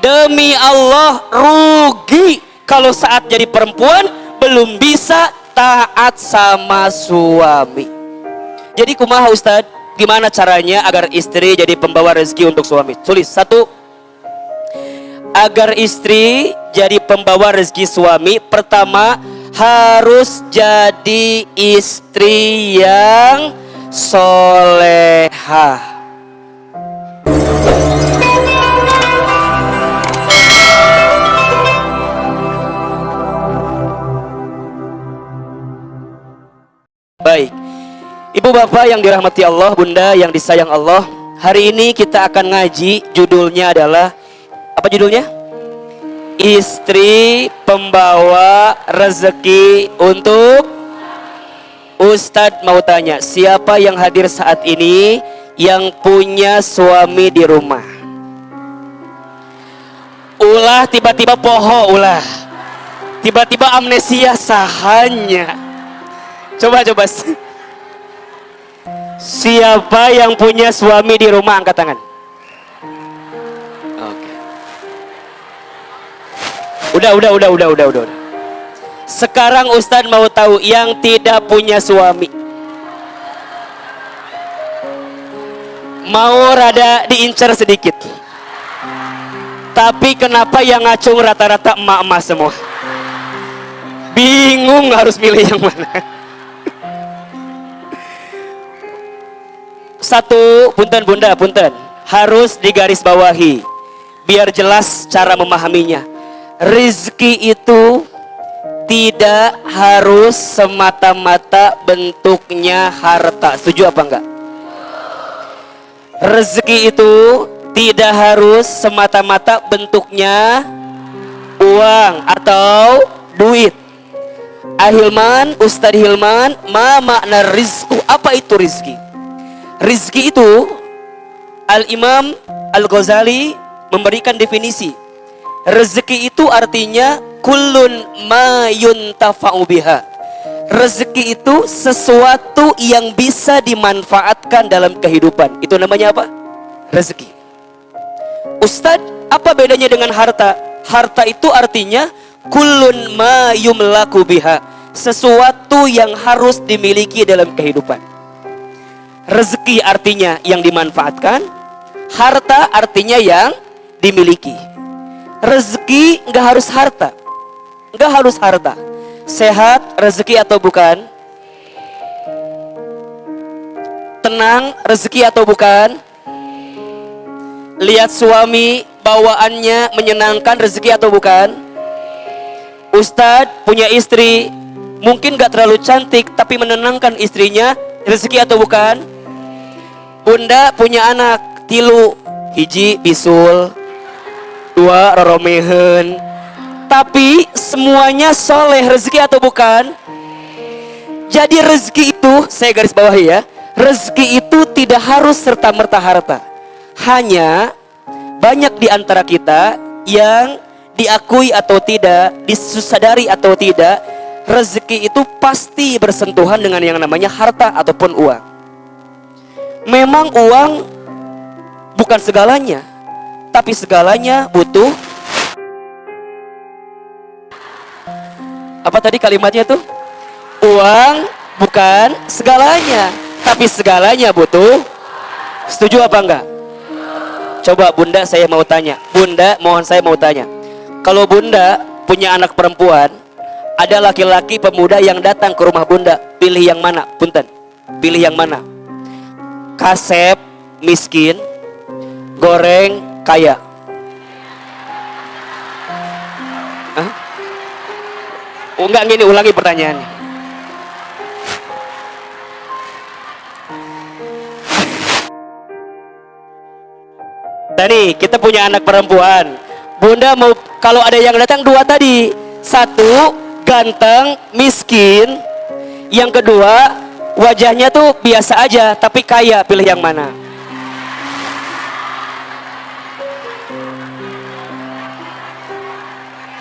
Demi Allah rugi kalau saat jadi perempuan belum bisa taat sama suami. Jadi kumaha Ustadz, gimana caranya agar istri jadi pembawa rezeki untuk suami? Tulis satu, agar istri jadi pembawa rezeki suami, pertama harus jadi istri yang solehah. Baik, ibu bapak yang dirahmati Allah, bunda yang disayang Allah, hari ini kita akan ngaji, judulnya adalah apa judulnya? Istri pembawa rezeki untuk. Ustadz mau tanya, siapa yang hadir saat ini yang punya suami di rumah? Ulah tiba-tiba poho, ulah tiba-tiba amnesia sahanya. Coba siapa yang punya suami di rumah, angkat tangan. Oke. Udah. Sekarang Ustadz mau tahu yang tidak punya suami. Mau rada diincar sedikit. Tapi kenapa yang ngacung rata-rata emak-emak semua? Bingung harus milih yang mana. Satu, punten bunda, punten, harus digarisbawahi biar jelas cara memahaminya. Rizki itu tidak harus semata-mata bentuknya harta. Setuju apa enggak? Rezeki itu tidak harus semata-mata bentuknya uang atau duit. Ahilman, Ustadz Hilman, ma makna rizku? Apa itu rizki? Rizki itu Al-Imam Al-Ghazali memberikan definisi. Rezeki itu artinya kullun ma yuntafa'u biha. Rezeki itu sesuatu yang bisa dimanfaatkan dalam kehidupan. Itu namanya apa? Rezeki. Ustadz, apa bedanya dengan harta? Harta itu artinya kullun ma yumlaku biha. Sesuatu yang harus dimiliki dalam kehidupan. Rezeki artinya yang dimanfaatkan, harta artinya yang dimiliki. Rezeki nggak harus harta, nggak harus harta. Sehat rezeki atau bukan? Tenang rezeki atau bukan? Lihat suami bawaannya menyenangkan rezeki atau bukan? Ustadz punya istri mungkin nggak terlalu cantik tapi menenangkan istrinya, rezeki atau bukan? Bunda punya anak tilu, hiji bisul, dua roromehen, tapi semuanya soleh, rezeki atau bukan? Jadi rezeki itu, saya garis bawahi ya, rezeki itu tidak harus serta-merta harta. Hanya banyak di antara kita yang diakui atau tidak, disadari atau tidak, rezeki itu pasti bersentuhan dengan yang namanya harta ataupun uang. Memang uang bukan segalanya, tapi segalanya butuh. Apa tadi kalimatnya tuh? Uang bukan segalanya, tapi segalanya butuh. Setuju apa enggak? Coba bunda saya mau tanya. Bunda, mohon saya mau tanya. Kalau bunda punya anak perempuan, ada laki-laki pemuda yang datang ke rumah bunda, pilih yang mana? Punten, pilih yang mana? Kasep miskin, goreng kaya. Hah? Oh, enggak, gini, ulangi pertanyaannya. Tadi kita punya anak perempuan. Bunda mau, kalau ada yang datang dua tadi. Satu ganteng, miskin. Yang kedua wajahnya tuh biasa aja tapi kaya, pilih yang mana?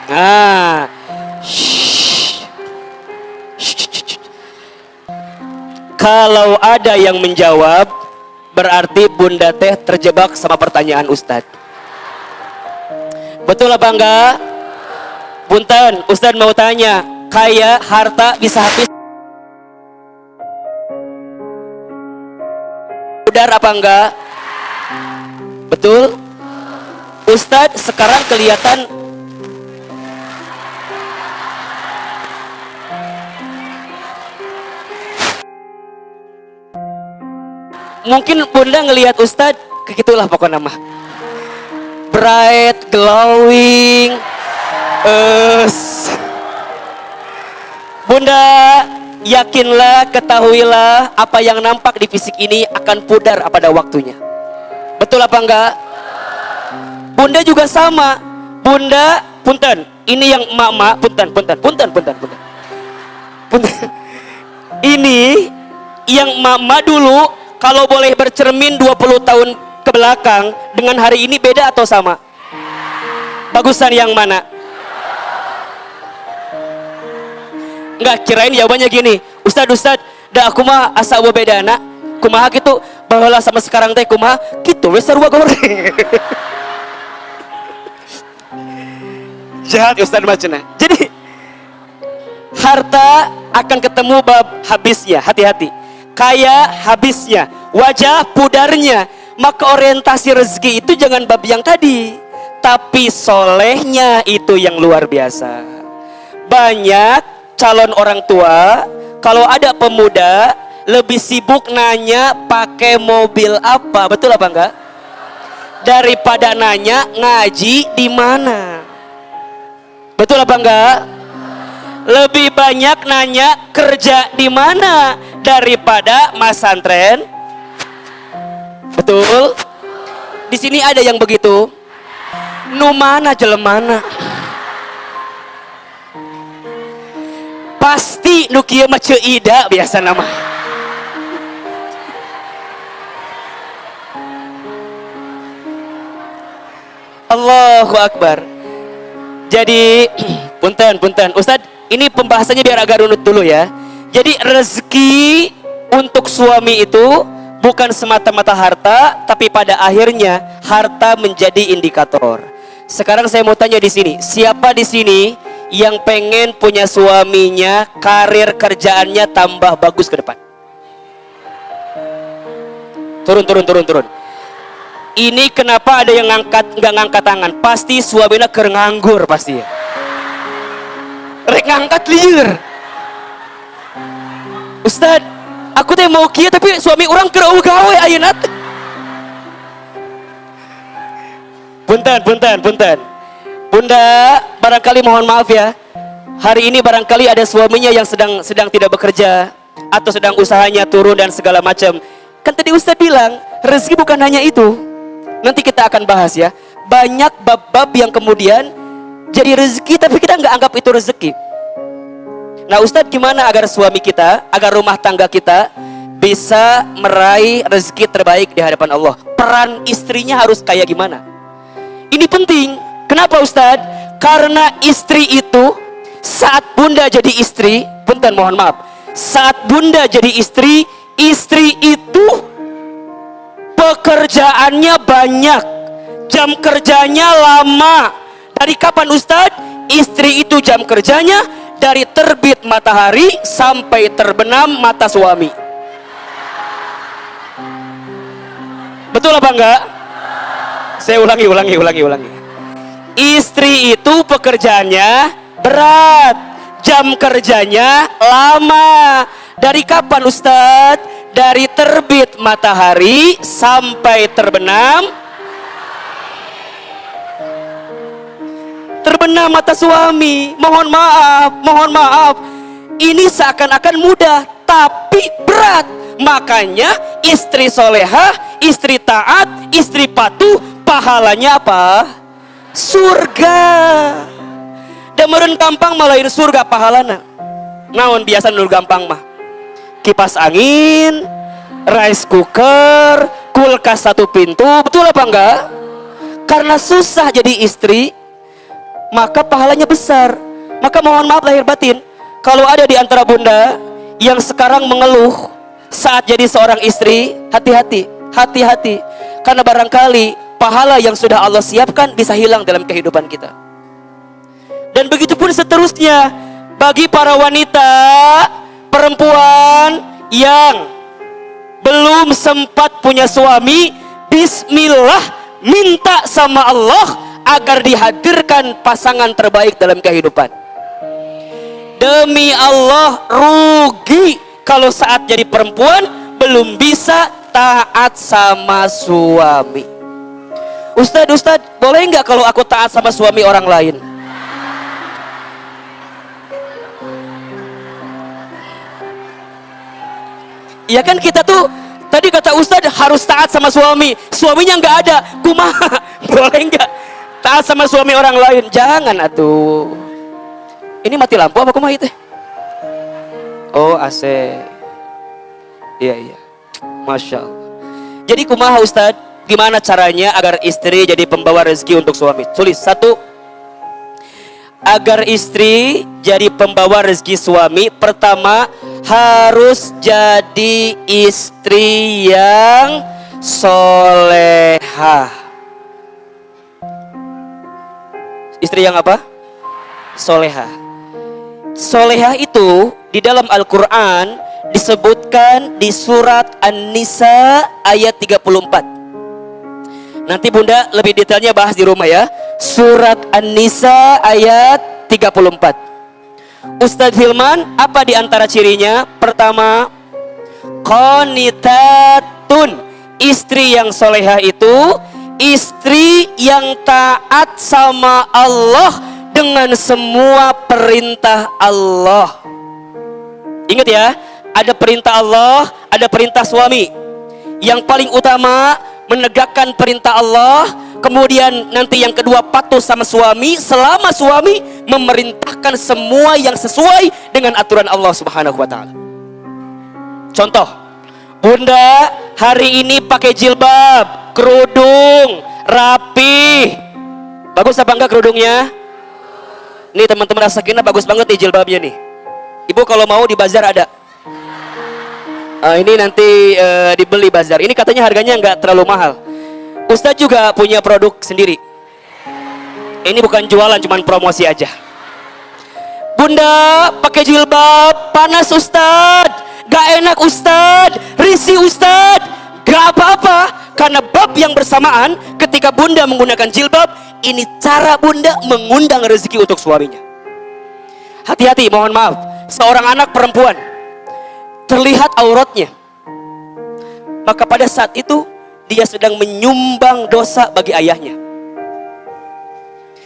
Nah, kalau ada yang menjawab, berarti bunda teh terjebak sama pertanyaan Ustadz. Betul apa enggak? Punten, Ustadz mau tanya, kaya harta bisa habis, pudar apa enggak? Betul? Ustadz sekarang kelihatan mungkin Bunda ngelihat Ustadz begitulah pokoknya mah, bright, glowing. Bunda yakinlah, ketahuilah apa yang nampak di fisik ini akan pudar pada waktunya. Betul apa enggak? Bunda juga sama. Bunda, punten, ini yang mama, punten. Ini yang mama dulu kalau boleh bercermin 20 tahun ke belakang dengan hari ini beda atau sama? Bagusan yang mana? Enggak, kirain jawabannya gini, Ustad, dah aku mah asa beda anak, kumaha gitu, bawalah sama sekarang teh kumaha, gitu wes sarua goreng. Jahat Ustad macana. Jadi harta akan ketemu bab habisnya, hati-hati. Kaya habisnya, wajah pudarnya. Maka orientasi rezeki itu jangan bab yang tadi, tapi solehnya itu yang luar biasa. Banyak calon orang tua kalau ada pemuda lebih sibuk nanya pakai mobil apa, betul apa enggak? Daripada nanya ngaji di mana. Betul apa enggak? Lebih banyak nanya kerja di mana daripada masantren. Betul? Di sini ada yang begitu. Nu mana jelemana? Pasti nu kieu mah ceuida biasa nama. Allahu Akbar. Jadi punten Ustadz, ini pembahasannya biar agak runut dulu ya. Jadi rezeki untuk suami itu bukan semata-mata harta, tapi pada akhirnya harta menjadi indikator. Sekarang saya mau tanya di sini, siapa di sini yang pengen punya suaminya karir kerjaannya tambah bagus ke depan? Turun. Ini kenapa ada yang nggak ngangkat tangan? Pasti suaminya keur nganggur pasti ya. Rek ngangkat liur. Ustad, aku teh mau kieu tapi suami orang keur gawe ayeuna. Punten. Bunda, barangkali mohon maaf ya. Hari ini barangkali ada suaminya yang sedang tidak bekerja atau sedang usahanya turun dan segala macam. Kan tadi Ustadz bilang, rezeki bukan hanya itu. Nanti kita akan bahas ya. Banyak bab-bab yang kemudian jadi rezeki tapi kita nggak anggap itu rezeki. Nah Ustadz, gimana agar suami kita, agar rumah tangga kita bisa meraih rezeki terbaik di hadapan Allah? Peran istrinya harus kayak gimana? Ini penting. Kenapa Ustadz? Karena istri itu saat Bunda jadi istri, punten mohon maaf, saat Bunda jadi istri itu pekerjaannya banyak, jam kerjanya lama. Dari kapan Ustadz? Istri itu jam kerjanya dari terbit matahari sampai terbenam mata suami. Betul apa enggak? Saya ulangi. Istri itu pekerjaannya berat, jam kerjanya lama. Dari kapan Ustadz? Dari terbit matahari sampai terbenam mata suami. Mohon maaf. Ini seakan-akan mudah, tapi berat. Makanya istri solehah, istri taat, istri patuh, pahalanya apa? Surga. Da meureun gampang malain surga pahalana. Naon biasa nur gampang mah? Kipas angin, rice cooker, kulkas satu pintu, betul apa enggak? Karena susah jadi istri, maka pahalanya besar. Maka mohon maaf lahir batin, kalau ada di antara Bunda yang sekarang mengeluh saat jadi seorang istri, hati-hati. Karena barangkali pahala yang sudah Allah siapkan bisa hilang dalam kehidupan kita. Dan begitu pun seterusnya bagi para wanita, perempuan yang belum sempat punya suami, bismillah, minta sama Allah agar dihadirkan pasangan terbaik dalam kehidupan. Demi Allah, rugi kalau saat jadi perempuan belum bisa taat sama suami. Ustadz, boleh nggak kalau aku taat sama suami orang lain? Ya kan kita tuh tadi kata Ustadz harus taat sama suami, suaminya nggak ada, kumaha? Boleh nggak taat sama suami orang lain? Jangan atuh. Ini mati lampu apa kumaha itu? Oh AC. Iya. Masya Allah. Jadi kumaha Ustadz? Gimana caranya agar istri jadi pembawa rezeki untuk suami? Tulis satu. Agar istri jadi pembawa rezeki suami, pertama harus jadi istri yang solehah. Istri yang apa? Solehah. Solehah itu di dalam Al-Quran disebutkan di surat An-Nisa ayat 34. Nanti Bunda lebih detailnya bahas di rumah ya. Surat An-Nisa ayat 34. Ustadz Hilman, apa di antara cirinya? Pertama, qanitatun. Istri yang solehah itu istri yang taat sama Allah dengan semua perintah Allah. Ingat ya, ada perintah Allah, ada perintah suami. Yang paling utama menegakkan perintah Allah, kemudian nanti yang kedua patuh sama suami selama suami memerintahkan semua yang sesuai dengan aturan Allah Subhanahu wa taala. Contoh, Bunda hari ini pakai jilbab, kerudung, rapi. Bagus apa enggak kerudungnya? Nih teman-teman As-Sakinah, bagus banget nih jilbabnya nih. Ibu kalau mau di bazar ada. Ini nanti dibeli bazar. Ini katanya harganya nggak terlalu mahal. Ustadz juga punya produk sendiri. Ini bukan jualan, cuman promosi aja. Bunda pakai jilbab, panas Ustadz, gak enak Ustadz, risih Ustadz. Gak apa-apa, karena bab yang bersamaan ketika Bunda menggunakan jilbab, ini cara Bunda mengundang rezeki untuk suaminya. Hati-hati, mohon maaf, seorang anak perempuan terlihat auratnya, maka pada saat itu dia sedang menyumbang dosa bagi ayahnya.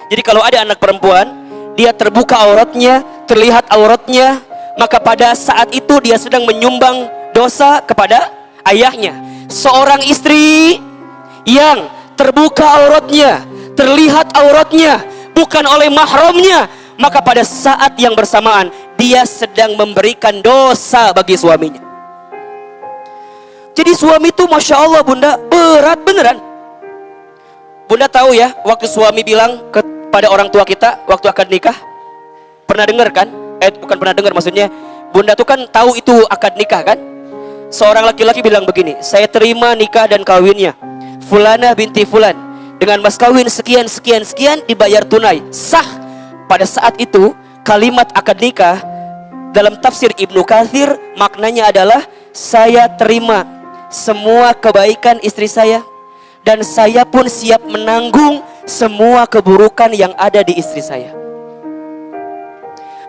Jadi kalau ada anak perempuan, dia terbuka auratnya, terlihat auratnya, maka pada saat itu dia sedang menyumbang dosa kepada ayahnya. Seorang istri yang terbuka auratnya, terlihat auratnya bukan oleh mahramnya, maka pada saat yang bersamaan dia sedang memberikan dosa bagi suaminya. Jadi suami itu Masya Allah Bunda, berat beneran. Bunda tahu ya, waktu suami bilang kepada orang tua kita waktu akad nikah, pernah dengar kan? Bukan pernah dengar, maksudnya Bunda tuh kan tahu itu akad nikah kan? Seorang laki-laki bilang begini, saya terima nikah dan kawinnya Fulanah binti Fulan dengan mas kawin sekian dibayar tunai, sah. Pada saat itu kalimat akad nikah dalam tafsir Ibnu Katsir maknanya adalah saya terima semua kebaikan istri saya dan saya pun siap menanggung semua keburukan yang ada di istri saya.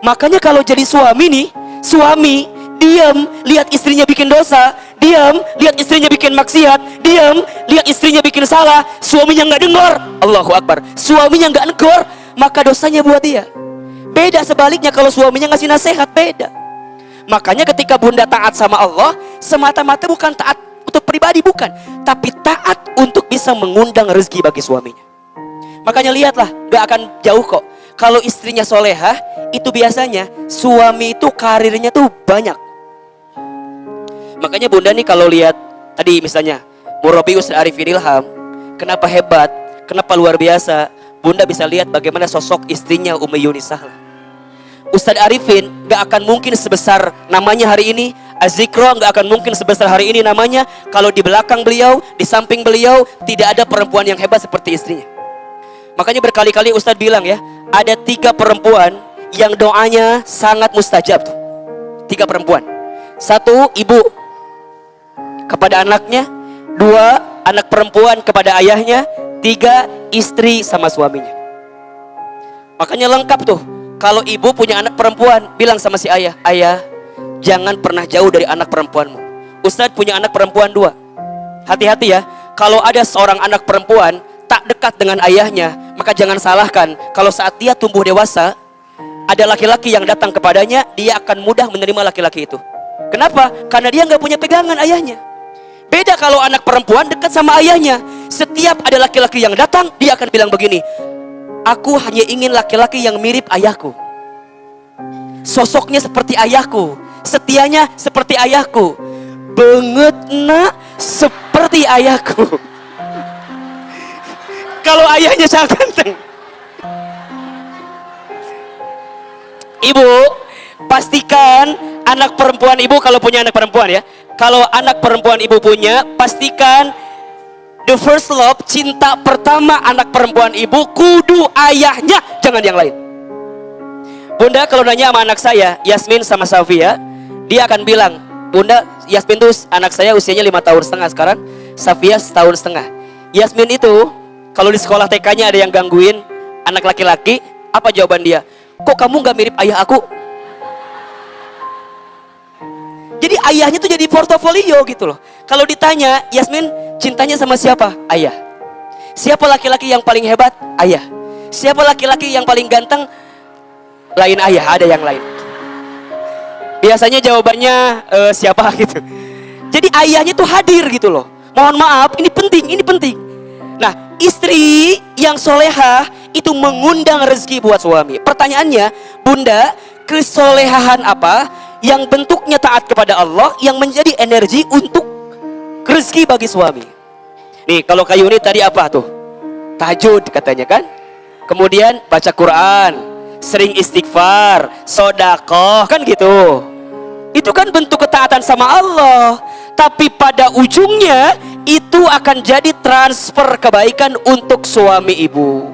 Makanya kalau jadi suami nih, suami diam lihat istrinya bikin dosa, diam lihat istrinya bikin maksiat, diam lihat istrinya bikin salah, suaminya nggak dengar, Allahu Akbar, suaminya nggak negor, maka dosanya buat dia. Beda sebaliknya kalau suaminya ngasih nasihat, beda. Makanya ketika Bunda taat sama Allah, semata-mata bukan taat untuk pribadi, bukan, tapi taat untuk bisa mengundang rezeki bagi suaminya. Makanya lihatlah, gak akan jauh kok. Kalau istrinya solehah, itu biasanya suami itu karirnya tuh banyak. Makanya Bunda nih kalau lihat tadi misalnya Murabi Ustaz Arifin Ilham, kenapa hebat, kenapa luar biasa, Bunda bisa lihat bagaimana sosok istrinya Ummi Yunis Sahla. Ustadz Arifin gak akan mungkin sebesar namanya hari ini. Az-Zikro gak akan mungkin sebesar hari ini namanya kalau di belakang beliau, di samping beliau tidak ada perempuan yang hebat seperti istrinya. Makanya berkali-kali Ustadz bilang ya, ada 3 perempuan yang doanya sangat mustajab tuh. 3 perempuan. 1, ibu kepada anaknya. 2, anak perempuan kepada ayahnya. 3, istri sama suaminya. Makanya lengkap tuh. Kalau ibu punya anak perempuan, bilang sama si ayah, ayah, jangan pernah jauh dari anak perempuanmu. Ustadz punya anak perempuan 2. Hati-hati ya, kalau ada seorang anak perempuan tak dekat dengan ayahnya, maka jangan salahkan kalau saat dia tumbuh dewasa, ada laki-laki yang datang kepadanya, dia akan mudah menerima laki-laki itu. Kenapa? Karena dia nggak punya pegangan ayahnya. Beda kalau anak perempuan dekat sama ayahnya. Setiap ada laki-laki yang datang, dia akan bilang begini, aku hanya ingin laki-laki yang mirip ayahku. Sosoknya seperti ayahku, setianya seperti ayahku, bangetna seperti ayahku. Kalau ayahnya sangat ganteng. Ibu, pastikan anak perempuan ibu, kalau punya anak perempuan ya, kalau anak perempuan ibu punya, pastikan the first love, cinta pertama anak perempuan ibu kudu ayahnya, jangan yang lain. Bunda kalau nanya sama anak saya, Yasmin sama Safia, dia akan bilang, Bunda, Yasmin tuh anak saya usianya 5 tahun setengah sekarang, Safia setahun setengah. Yasmin itu kalau di sekolah TK-nya ada yang gangguin anak laki-laki, apa jawaban dia? Kok kamu gak mirip ayah aku? Jadi ayahnya tuh jadi portofolio gitu loh. Kalau ditanya, Yasmin cintanya sama siapa? Ayah. Siapa laki-laki yang paling hebat? Ayah. Siapa laki-laki yang paling ganteng? Lain ayah, ada yang lain. Biasanya jawabannya siapa gitu. Jadi ayahnya tuh hadir gitu loh. Mohon maaf, ini penting, ini penting. Nah, istri yang solehah itu mengundang rezeki buat suami. Pertanyaannya, Bunda, kesolehahan apa yang bentuknya taat kepada Allah yang menjadi energi untuk rezeki bagi suami? Nih, kalau Kak Yuni tadi apa tuh? Tahajud katanya kan? Kemudian baca Quran, sering istighfar, sodakoh, kan gitu. Itu kan bentuk ketaatan sama Allah. Tapi pada ujungnya itu akan jadi transfer kebaikan untuk suami ibu.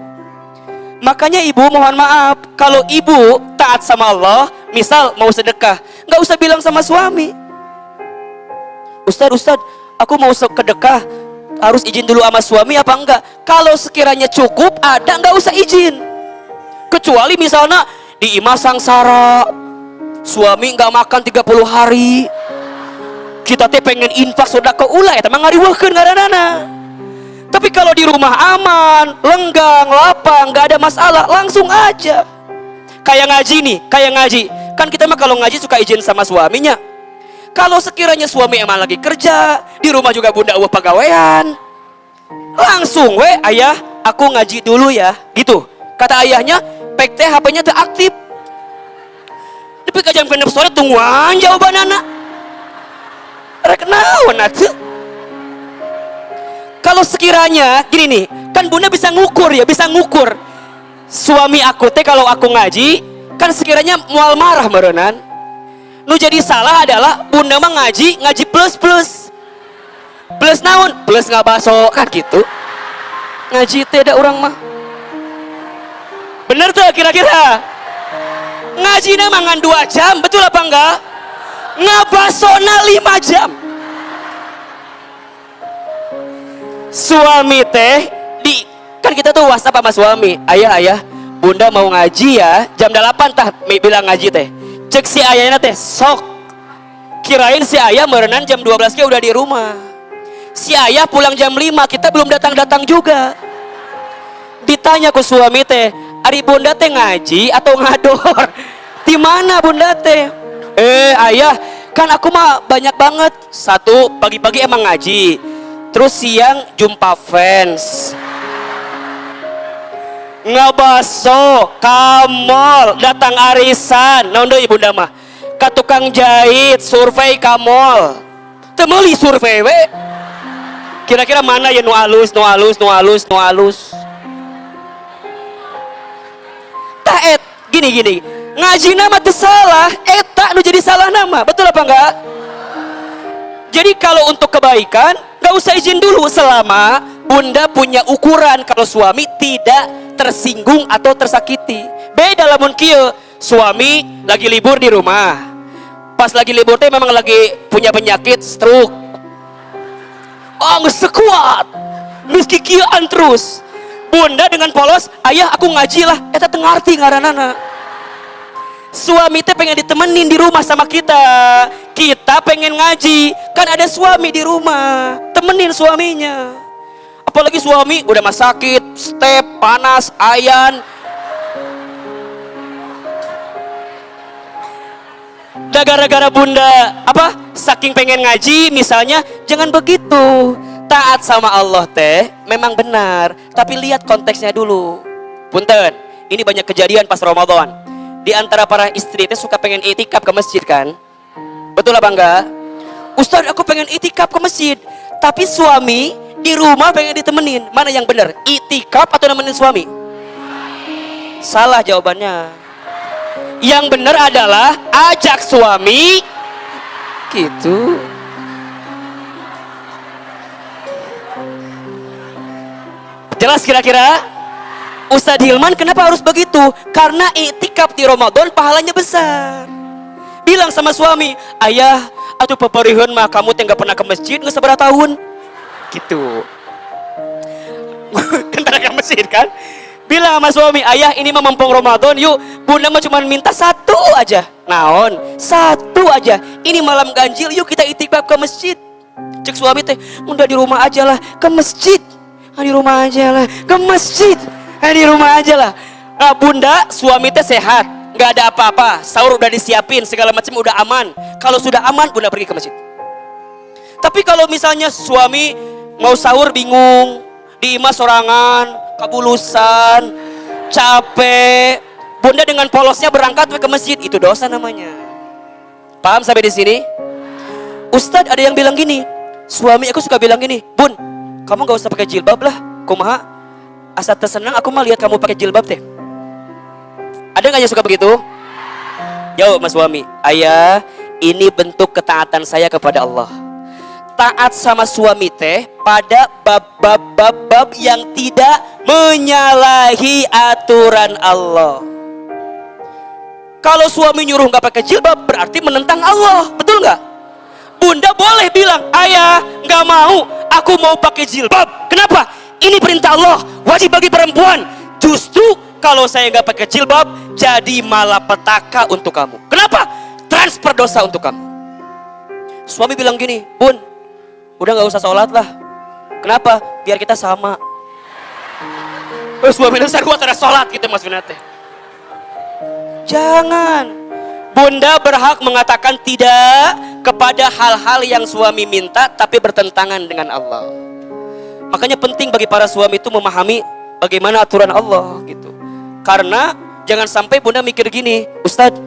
Makanya ibu mohon maaf, kalau ibu taat sama Allah, misal mau sedekah, nggak usah bilang sama suami, Ustad, aku mau sedekah, harus izin dulu sama suami apa enggak? Kalau sekiranya cukup ada, nggak usah izin. Kecuali misalnya di imah sangsara, suami nggak makan 30 hari, kita teh pengen infak sedekah ulah, eta mah ngariweuhkeun ngaranana. Tapi kalau di rumah aman, lenggang, lapang, nggak ada masalah, langsung aja. Kayak ngaji nih, kayak ngaji. Kan kita mah kalau ngaji suka izin sama suaminya. Kalau sekiranya suami emang lagi kerja, di rumah juga bunda eueuh pagawean, langsung we, ayah, aku ngaji dulu ya, gitu. Kata ayahnya, pek teh HP-nya teh aktif. Tapi ka jam 6 sore tungguan jawaban anak. Rek naon atuh? Kalau sekiranya gini nih, kan bunda bisa ngukur ya, bisa ngukur. Suami aku teh kalau aku ngaji, kan sekiranya mual marah merenan. Nu jadi salah adalah bunda mah ngaji plus. Plus naon? Plus ngabaso kan gitu. Ngaji teh da urang mah. Bener tuh kira-kira? Ngaji mangan 2 jam, betul apa enggak? Ngabasona 5 jam. Suami teh kan kita tuh WhatsApp sama suami, ayah, bunda mau ngaji ya jam 8 tah bilang ngaji teh. Cek si ayahnya teh sok, kirain si ayah merenan jam 12 udah di rumah. Si ayah pulang jam 5, kita belum datang juga. Ditanya ke suami teh, ari bunda teh ngaji atau ngador? Di mana bunda teh? Ayah, kan aku mah banyak banget. Satu, pagi-pagi emang ngaji, terus siang jumpa fans, ngabaso, kamol, datang arisan, naon deui bunda mah, ka tukang jahit, survei kamol, teu meuli survei we. Kira-kira mana ya nu alus. Taet gini, Ngaji nama teu salah, eta nu jadi salah nama. Betul apa enggak? Jadi kalau untuk kebaikan nggak usah izin dulu selama bunda punya ukuran kalau suami tidak tersinggung atau tersakiti. Beda lamun kieu, suami lagi libur di rumah. Pas lagi libur teh memang lagi punya penyakit stroke. Oh, geus sekuat. Geus kikieuan terus. Bunda dengan polos, "Ayah aku ngaji lah." Eta teu ngarti ngaranana. Suami teh pengen ditemenin di rumah sama kita. Kita pengen ngaji, kan ada suami di rumah, temenin suaminya. Apalagi suami udah mah sakit, step, panas, ayan. Udah gara-gara bunda saking pengen ngaji misalnya, jangan begitu. Taat sama Allah teh memang benar, tapi lihat konteksnya dulu. Punten, ini banyak kejadian pas Ramadan. Di antara para istri itu suka pengen itikaf ke masjid kan? Betul apa enggak? Ustaz, aku pengen itikaf ke masjid, tapi suami di rumah pengen ditemenin. Mana yang benar? Itikaf atau nemenin suami? Salah jawabannya. Yang benar adalah ajak suami gitu. Jelas kira-kira? Ustadz Hilman kenapa harus begitu? Karena iktikaf di Ramadan pahalanya besar. Bilang sama suami, "Ayah, atuh paparihun mah kamu teh gak pernah ke masjid geus sabaraha tahun." Gitu. Kentara ke masjid kan? Bilang sama suami, "Ayah, ini mah mumpung Ramadan, yuk bunda mah cuma minta satu aja." Naon? Satu aja. Ini malam ganjil, yuk kita iktikaf ke masjid. Cek suami teh, "Udah di rumah aja lah, ke masjid." Di rumah aja lah, ke masjid. Di rumah aja lah. Nah, bunda, suami teh sehat, nggak ada apa-apa, sahur udah disiapin, segala macam udah aman. Kalau sudah aman, bunda pergi ke masjid. Tapi kalau misalnya suami mau sahur bingung, di imah sorangan, kabulusan, capek, bunda dengan polosnya berangkat ke masjid, itu dosa namanya. Paham sampai di sini? Ustadz ada yang bilang gini, suami aku suka bilang gini, "Bun, kamu nggak usah pakai jilbab lah, kumaha? Asa tersenang aku mah lihat kamu pakai jilbab teh." Ada nggak yang suka begitu? Jawab mas suami, "Ayah, ini bentuk ketaatan saya kepada Allah." Taat sama suami teh pada bab-bab yang tidak menyalahi aturan Allah. Kalau suami nyuruh nggak pakai jilbab berarti menentang Allah, betul nggak? Bunda boleh bilang, "Ayah, nggak mau, aku mau pakai jilbab." Kenapa? Ini perintah Allah, wajib bagi perempuan. Justru kalau saya nggak pakai jilbab, jadi malapetaka untuk kamu. Kenapa? Transfer dosa untuk kamu. Suami bilang gini, "Bun, udah nggak usah sholat lah." Kenapa? Biar kita sama. Suami bilang, "Saya kuat ada sholat," gitu mas Binate. Jangan. Bunda berhak mengatakan tidak kepada hal-hal yang suami minta tapi bertentangan dengan Allah. Makanya penting bagi para suami itu memahami bagaimana aturan Allah gitu. Karena jangan sampai bunda mikir gini, "Ustadz,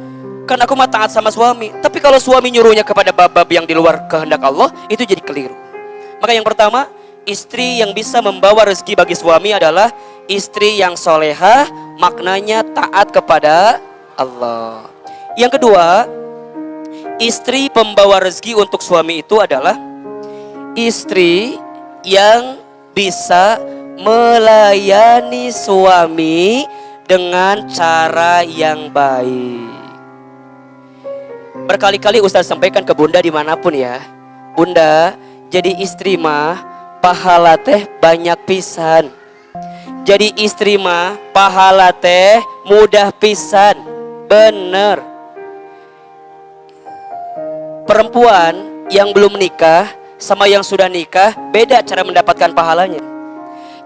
kan aku mah taat sama suami." Tapi kalau suami nyuruhnya kepada bab-bab yang di luar kehendak Allah, itu jadi keliru. Maka yang pertama, istri yang bisa membawa rezeki bagi suami adalah istri yang solehah, maknanya taat kepada Allah. Yang kedua, istri pembawa rezeki untuk suami itu adalah istri yang bisa melayani suami dengan cara yang baik. Berkali-kali Ustaz sampaikan ke bunda dimanapun ya, bunda, jadi istri mah pahala teh banyak pisan. Jadi istri mah pahala teh mudah pisan. Bener. Perempuan yang belum nikah sama yang sudah nikah beda cara mendapatkan pahalanya.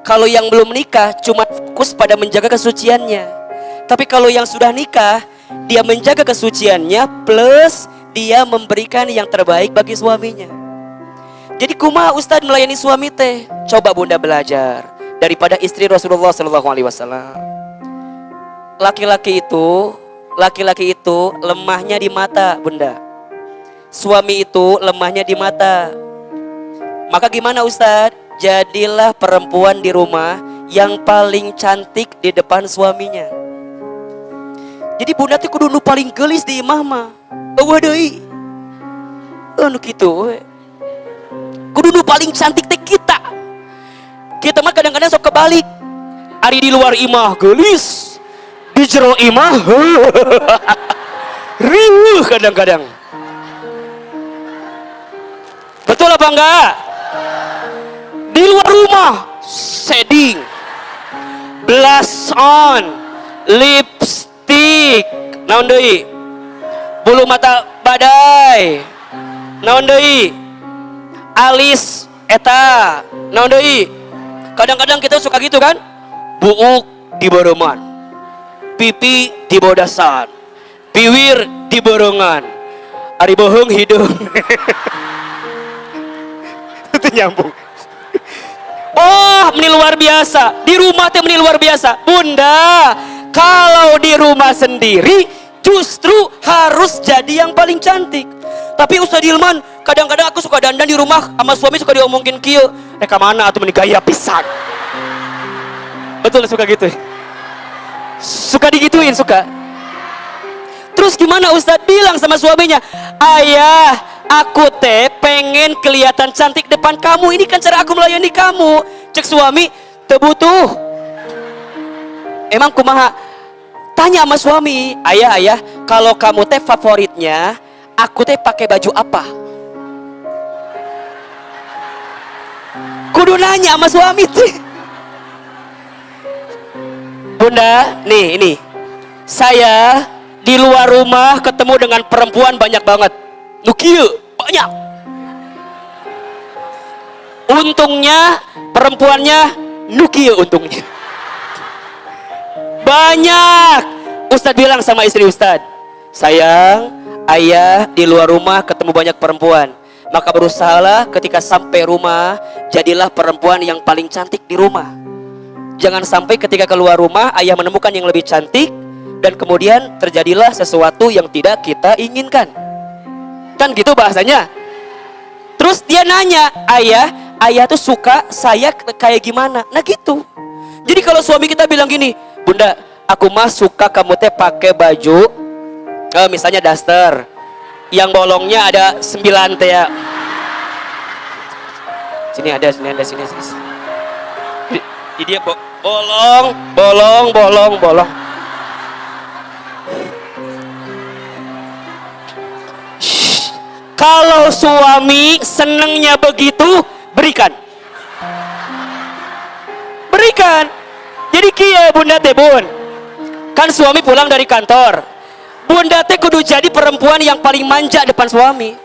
Kalau yang belum nikah cuma fokus pada menjaga kesuciannya. Tapi kalau yang sudah nikah, dia menjaga kesuciannya plus dia memberikan yang terbaik bagi suaminya. Jadi kumaha Ustadz melayani suami teh? Coba bunda belajar daripada istri Rasulullah SAW. Laki-laki itu lemahnya di mata bunda. Suami itu lemahnya di mata. Maka gimana Ustadz? Jadilah perempuan di rumah yang paling cantik di depan suaminya. Jadi bunda teh kudu nu paling gelis di imah mah. Eueuh deui. Nu kitu we. Kudu nu paling cantik teh kita. Kita mah kadang-kadang sok kebalik. Ari di luar imah gelis, di jero imah riuh kadang-kadang. Betul apa enggak? Di luar rumah shading, blush on, lipstick, naon deui? Bulu mata badai, naon deui? Alis eta, naon deui? Kadang-kadang kita suka gitu kan? Buuk di borongan, pipi di bodasan, piwir di borongan, ari bohong hidung. Itu nyambung. Oh, ini luar biasa. Di rumah teh ini luar biasa. Bunda, kalau di rumah sendiri justru harus jadi yang paling cantik. Tapi Ustaz Hilman, kadang-kadang aku suka dandan di rumah sama suami suka diomongin kieu, reka mana atuh meni gaya pisan. Betul suka gitu. Suka digituin suka. Terus gimana Ustadz bilang sama suaminya, ayah aku teh pengen kelihatan cantik depan kamu, ini kan cara aku melayani kamu. Cek suami, teu butuh. Emang kumaha? Tanya sama suami, ayah kalau kamu teh favoritnya aku teh pakai baju apa? Kudu nanya sama suami teh. Bunda, nih ini saya di luar rumah ketemu dengan perempuan banyak banget. Nu kieu banyak. Untungnya perempuannya nu kieu untungnya. Banyak. Ustadz bilang sama istri Ustadz, sayang, ayah di luar rumah ketemu banyak perempuan. Maka berusahalah ketika sampai rumah, jadilah perempuan yang paling cantik di rumah. Jangan sampai ketika keluar rumah ayah menemukan yang lebih cantik dan kemudian terjadilah sesuatu yang tidak kita inginkan. Kan gitu bahasanya. Terus dia nanya, ayah tuh suka saya kayak gimana? Nah gitu. Jadi kalau suami kita bilang gini, bunda, aku mah suka kamu teh pakai baju, misalnya daster, yang bolongnya ada 9 teh ya. Sini ada. Jadi dia bolong. Kalau suami senengnya begitu, berikan. Jadi kieu bunda teh bun. Kan suami pulang dari kantor. Bunda teh kudu jadi perempuan yang paling manja depan suami.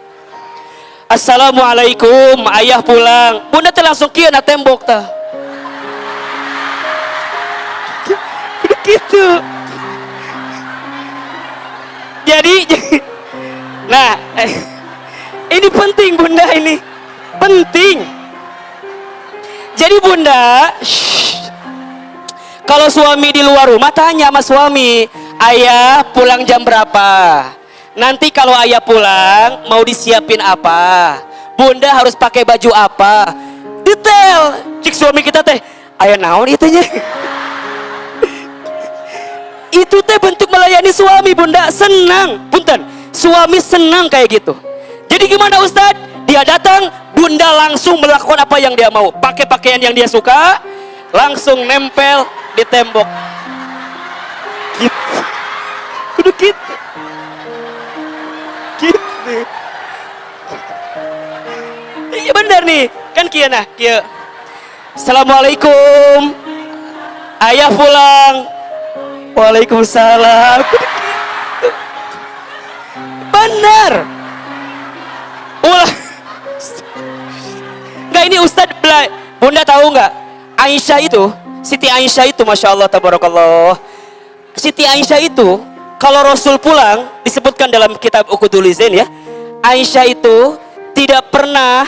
Assalamualaikum, ayah pulang. Bunda teh langsung kieu na tembok tah. Gitu. Jadi nah, ini penting bunda, ini penting. Jadi bunda, kalau suami di luar rumah tanya sama suami, ayah pulang jam berapa? Nanti kalau ayah pulang mau disiapin apa? Bunda harus pakai baju apa? Detail. Cik suami kita teh, ayah naon itunya? Itu teh bentuk melayani suami bunda, senang. Punten, suami senang kayak gitu. Jadi gimana Ustadz? Dia datang, bunda langsung melakukan apa yang dia mau. Pakai pakaian yang dia suka, langsung nempel di tembok. Gitu. Kudu gitu. Gitu. Iya bener nih, kan kieu nah, kieu. Assalamualaikum. Ayah pulang. Waalaikumsalam. Benar. Ulah. Nggak ini Ustadz, bunda tahu nggak? Aisyah itu, Siti Aisyah itu, masya Allah, tabarakallah. Siti Aisyah itu, kalau Rasul pulang, disebutkan dalam kitab Uqudul Zain ya, Aisyah itu tidak pernah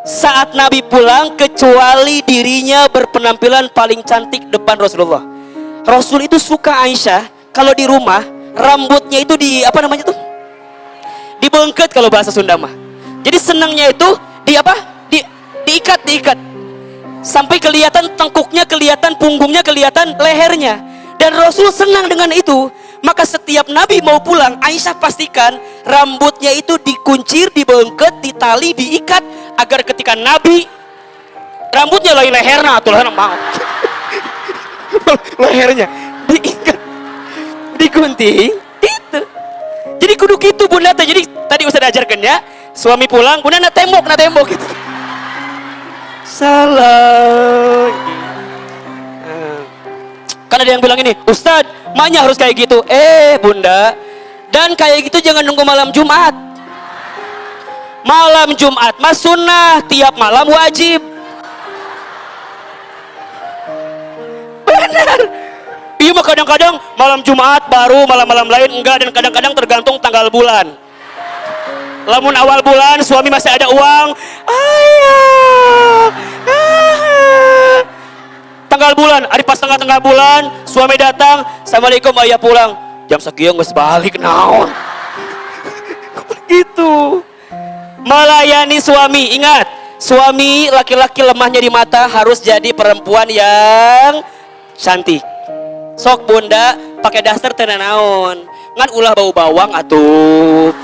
saat Nabi pulang kecuali dirinya berpenampilan paling cantik depan Rasulullah. Rasul itu suka Aisyah kalau di rumah rambutnya itu dibengket kalau bahasa Sunda mah. Jadi senangnya itu diikat sampai kelihatan tengkuknya, kelihatan punggungnya, kelihatan lehernya. Dan Rasul senang dengan itu. Maka setiap Nabi mau pulang, Aisyah pastikan rambutnya itu dikuncir, dibengket, ditali, diikat, agar ketika Nabi rambutnya lain lehernya atau leher mau lehernya diikat, digunting itu. Jadi kudu gitu bunda. Jadi tadi Ustaz ajarkan ya, suami pulang bunda na tembok gitu. Salah. Kan ada yang bilang ini, Ustaz, maknya harus kayak gitu. Bunda, dan kayak gitu jangan nunggu malam Jumat. Malam Jumat mas sunnah, tiap malam wajib. Benar. Iya mah kadang-kadang malam Jumat baru, malam-malam lain enggak, dan kadang-kadang tergantung tanggal bulan. Lamun awal bulan suami masih ada uang, ayah, tanggal bulan, hari pas tengah bulan suami datang, assalamualaikum ayah pulang, jam sekian nggak balik naon. Gitu. Melayani suami, ingat, suami laki-laki lemahnya di mata harus jadi perempuan yang cantik. Sok bunda pakai daster tena naon, ngan ulah bau bawang atuh,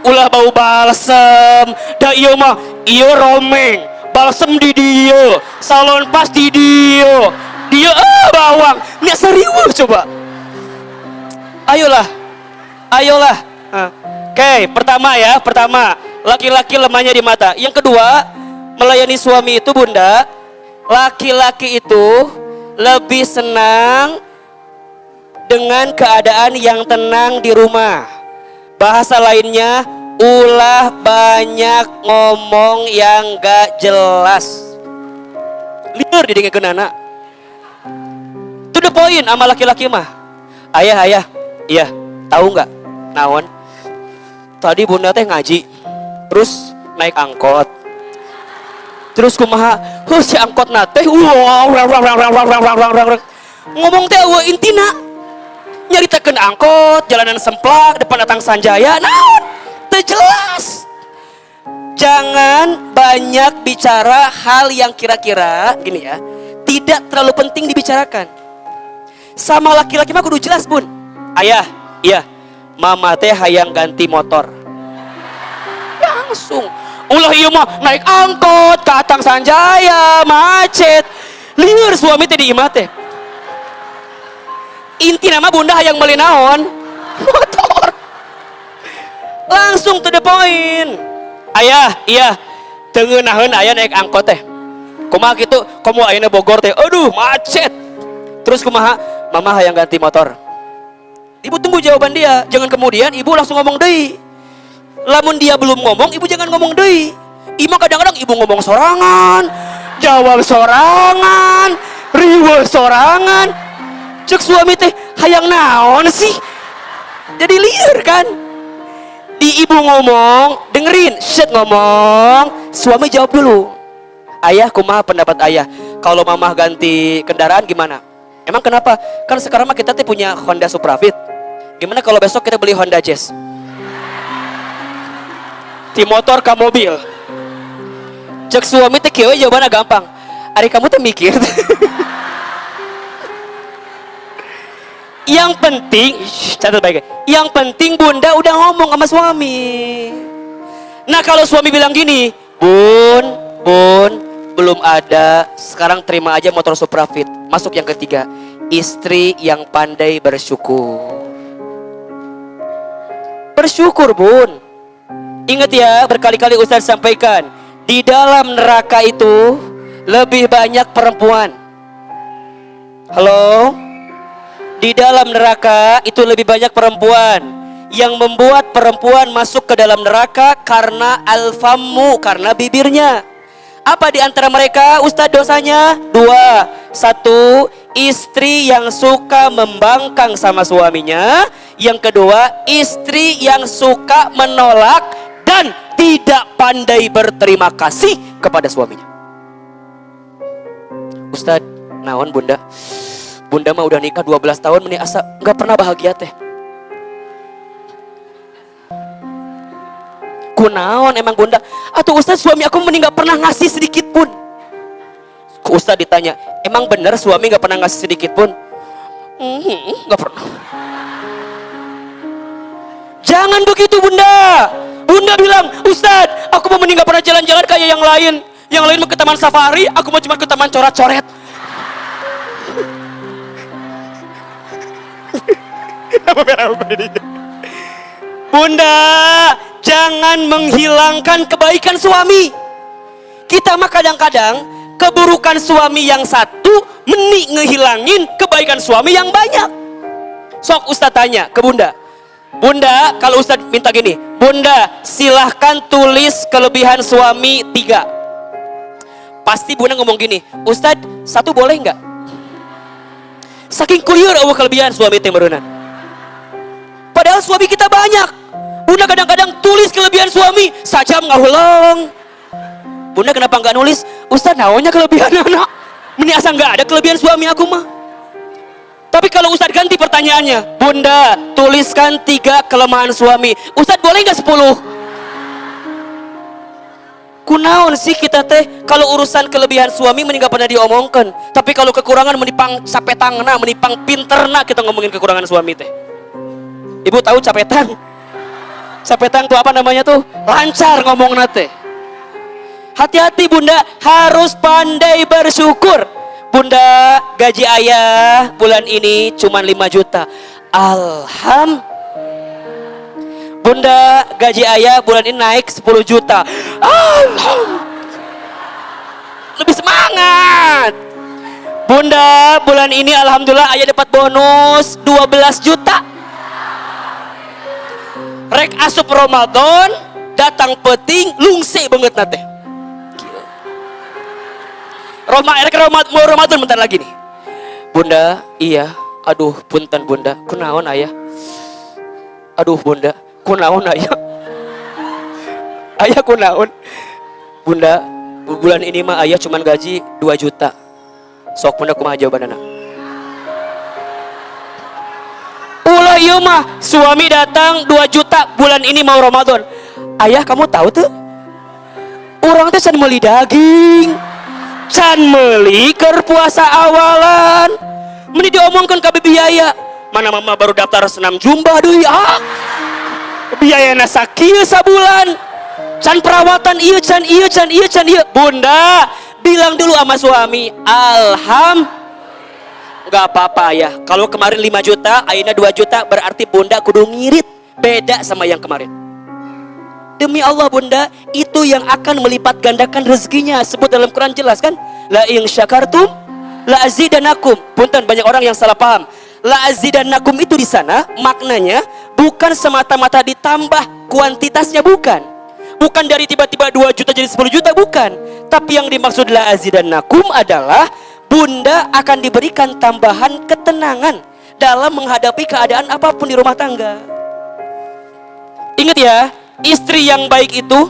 ulah bau balsem, da iya mah iya romeng, balsem di dia, salon pas di dia bawang, nggak serius coba. Ayolah. Oke, pertama laki-laki lemahnya di mata. Yang kedua, melayani suami itu bunda, laki-laki itu lebih senang dengan keadaan yang tenang di rumah. Bahasa lainnya, ulah banyak ngomong yang gak jelas. Liar didengarkan anak. To the point sama laki-laki mah. Ayah, iya, tahu nggak? Naon? Tadi bunda teh ngaji, terus naik angkot. Terus kumaha? Si angkot nate, ngomong teh intina. Nyaritakeun angkot, jalanan semplak, depan datang Sanjaya, naon? Teu jelas. Jangan banyak bicara hal yang kira-kira gini ya, tidak terlalu penting dibicarakan. Sama laki-laki mah kudu jelas bun. Ayah, iya, mama teh hayang ganti motor. Langsung. Ulah iya mah naik angkot, katang Sanjaya, macet. Lieur suami teh di imah teh. Inti nama bunda hayang meuli naon? Motor. Langsung to the point. Ayah, iya, teu ngeunaheun aya naik angkot teh. Kumaha kitu? Komo ayeuna Bogor teh. Aduh, macet. Terus kumaha? Mama hayang ganti motor. Ibu tunggu jawaban dia. Jangan kemudian ibu langsung ngomong deui. Lamun dia belum ngomong, ibu jangan ngomong deui. Ima kadang-kadang ibu ngomong sorangan, jawab sorangan, riweuh sorangan. Cek suami teh hayang naon sih? Jadi liar kan? Di ibu ngomong, dengerin, ngomong, suami jawab dulu. Ayah, kumaha pendapat ayah? Kalau mama ganti kendaraan gimana? Emang kenapa? Kan sekarang mah kita teh punya Honda Suprafit. Gimana kalau besok kita beli Honda Jazz? Ti motor ke mobil. Cek suami teh kieu jawabannya gampang. Ari kamu teh mikir. Yang penting, catat baik. Yang penting bunda udah ngomong sama suami. Nah kalau suami bilang gini, bun, belum ada. Sekarang terima aja motor Suprafit. Masuk yang ketiga, istri yang pandai bersyukur. Bersyukur bun. Ingat ya, berkali-kali Ustaz sampaikan, di dalam neraka itu lebih banyak perempuan. Halo? Di dalam neraka itu lebih banyak perempuan. Yang membuat perempuan masuk ke dalam neraka karena alfamu, karena bibirnya. Apa di antara mereka Ustadz dosanya? 2. 1, istri yang suka membangkang sama suaminya. Yang kedua, istri yang suka menolak dan tidak pandai berterima kasih kepada suaminya. Ustadz, naon bunda? Bunda mah udah nikah 12 tahun meni asa nggak pernah bahagia teh. Kunaon emang bunda? Atau Ustadz suami aku meni nggak pernah ngasih sedikit pun. Ku Ustadz ditanya, emang bener suami nggak pernah ngasih sedikit pun? Nggak pernah. Jangan begitu bunda. Bunda bilang, Ustadz, aku mau meninggal pernah jalan-jalan kayak yang lain. Yang lain mau ke taman safari, aku mau cuma ke taman coret-coret. Bunda, jangan menghilangkan kebaikan suami. Kita mah kadang-kadang keburukan suami yang satu ngehilangin kebaikan suami yang banyak. Sok Ustadz tanya ke bunda, Bunda, kalau Ustadz minta gini, Bunda silahkan tulis kelebihan suami 3. Pasti bunda ngomong gini, Ustadz 1 boleh nggak? Saking clear kelebihan suami temerunan. Padahal suami kita banyak. Bunda kadang-kadang tulis kelebihan suami sajam ngahulang. Bunda kenapa nggak nulis, Ustadz naonnya kelebihan anak? Ini asal nggak ada kelebihan suami aku mah. Tapi kalau Ustadz ganti pertanyaannya, Bunda tuliskan 3 kelemahan suami. Ustadz boleh nggak 10? Kunaon sih kita teh kalau urusan kelebihan suami mending gak pernah diomongkan. Tapi kalau kekurangan menipang capetangna, menipang pinterna kita ngomongin kekurangan suami teh. Ibu tahu capetang? Capetang tuh apa namanya tuh? Lancar ngomongna teh. Hati-hati bunda, harus pandai bersyukur. Bunda, gaji ayah bulan ini cuma 5 juta. Bunda, gaji ayah bulan ini naik 10 juta. Lebih semangat. Bunda, bulan ini alhamdulillah ayah dapat bonus 12 juta. Rek asup Ramadan, datang peting, lungse banget nate. Mau Ramadan bentar lagi nih. Bunda, iya. Aduh, punten bunda. Kunaon ayah? Aduh bunda, kunaon ayah? Ayah kunaon? Bunda, bulan ini mah ayah cuman gaji 2 juta. Sok bunda kumaha jawaban anak? Ulah iya mah, suami datang 2 juta bulan ini mau Ramadan. Ayah kamu tahu tuh? Orang tuh can meuli daging. Can meuli keur puasa awalan. Meni diomongkan kabeh biaya. Mana mama baru daftar senam jumba deui biayana sakieu sabulan. Can perawatan ieu can ieu. Bunda, bilang dulu sama suami, nggak apa-apa ya. Kalau kemarin 5 juta, ayeuna 2 juta, berarti bunda kudu ngirit. Beda sama yang kemarin. Demi Allah bunda, itu yang akan melipat gandakan rezekinya. Sebut dalam Quran jelas kan? La in syakartum la azidanakum. Punten banyak orang yang salah paham. La azidanakum itu di sana maknanya bukan semata-mata ditambah kuantitasnya, bukan. Bukan dari tiba-tiba 2 juta jadi 10 juta, bukan. Tapi yang dimaksud la azidanakum adalah bunda akan diberikan tambahan ketenangan dalam menghadapi keadaan apapun di rumah tangga. Ingat ya, istri yang baik itu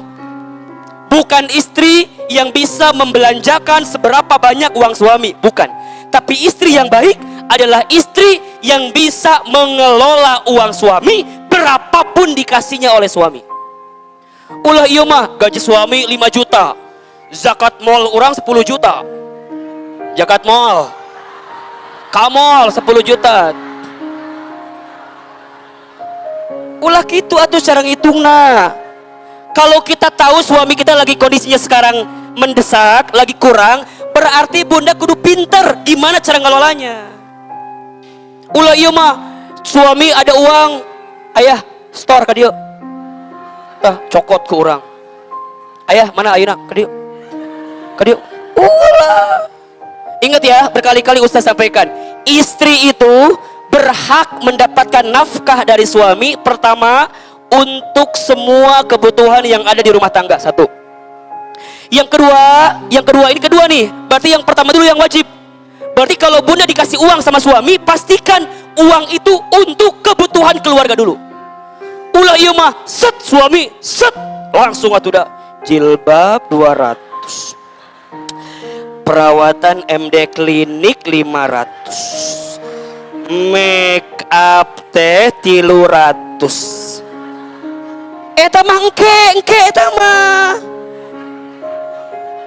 bukan istri yang bisa membelanjakan seberapa banyak uang suami, bukan. Tapi istri yang baik adalah istri yang bisa mengelola uang suami berapapun dikasihnya oleh suami. Ulah iya mah gaji suami 5 juta, zakat mall orang 10 juta, zakat mall kamol 10 juta. Ulah gitu atuh cara ngitungna. Kalau kita tahu suami kita lagi kondisinya sekarang mendesak, lagi kurang, berarti bunda kudu pinter gimana cara ngelolanya. Ulah iya mah suami ada uang, ayah store ke dia, cokot ke orang. Ayah mana ayeuna ke dia, ulah. Ingat ya, berkali-kali Ustaz sampaikan, istri itu berhak mendapatkan nafkah dari suami. Pertama, untuk semua kebutuhan yang ada di rumah tangga. 1. Yang kedua nih, berarti yang pertama dulu yang wajib. Berarti kalau bunda dikasih uang sama suami, pastikan uang itu untuk kebutuhan keluarga dulu. Ulah iya mah, suami, langsung atuh dah. Jilbab 200. Perawatan MD klinik 500. Make up teh 300. Eta mah engke eta mah.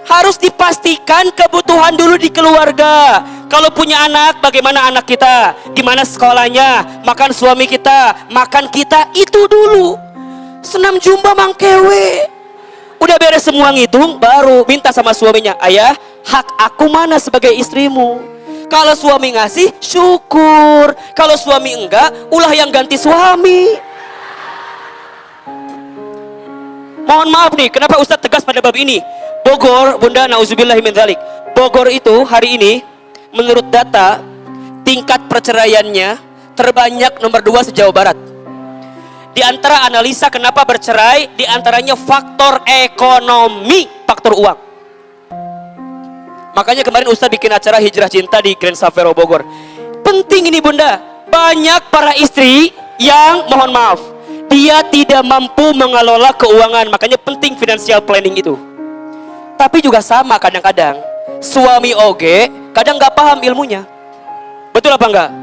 Harus dipastikan kebutuhan dulu di keluarga. Kalau punya anak, bagaimana anak kita? Gimana sekolahnya? Makan suami kita, makan kita, itu dulu. Senam jumba mangkewe. Udah beres semua ngitung, baru minta sama suaminya, ayah, hak aku mana sebagai istrimu? Kalau suami ngasih, syukur. Kalau suami enggak, ulah yang ganti suami. Mohon maaf nih, kenapa Ustadz tegas pada bab ini? Bogor, Bunda, na'udzubillahi min dzalik. Bogor itu hari ini, menurut data, tingkat perceraiannya terbanyak nomor 2 se-Jawa Barat. Di antara analisa kenapa bercerai, di antaranya faktor ekonomi, faktor uang. Makanya kemarin Ustadz bikin acara Hijrah Cinta di Grand Safero Bogor. Penting ini Bunda, banyak para istri yang mohon maaf, dia tidak mampu mengelola keuangan, makanya penting financial planning itu. Tapi juga sama kadang-kadang, suami oge, kadang nggak paham ilmunya. Betul apa enggak?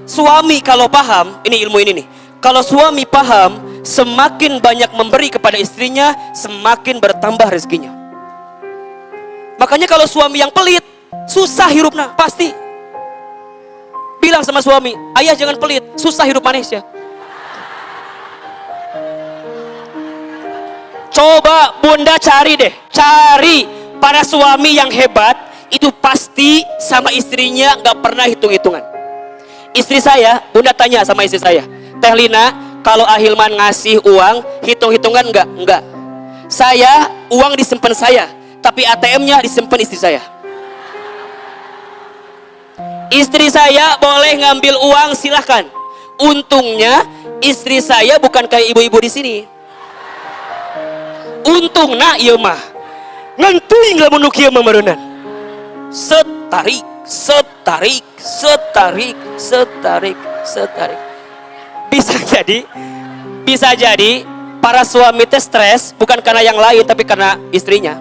Suami kalau paham, ini ilmu ini nih, kalau suami paham, semakin banyak memberi kepada istrinya, semakin bertambah rezekinya. Makanya kalau suami yang pelit, susah hidupnya, pasti. Bilang sama suami, ayah jangan pelit, susah hidup manis ya. Coba Bunda cari deh, cari para suami yang hebat, itu pasti sama istrinya gak pernah hitung-hitungan. Istri saya, Bunda tanya sama istri saya, Teh Lina, kalau Ahilman ngasih uang, hitung-hitungan enggak? Enggak. Saya, uang disimpan saya, tapi ATM-nya disimpan istri saya. Istri saya boleh ngambil uang, silahkan. Untungnya, istri saya bukan kayak ibu-ibu di sini. Untung nak iya mah ngantui nggak menuk iya mamarunan setarik bisa jadi para suami teh stres bukan karena yang lain tapi karena istrinya.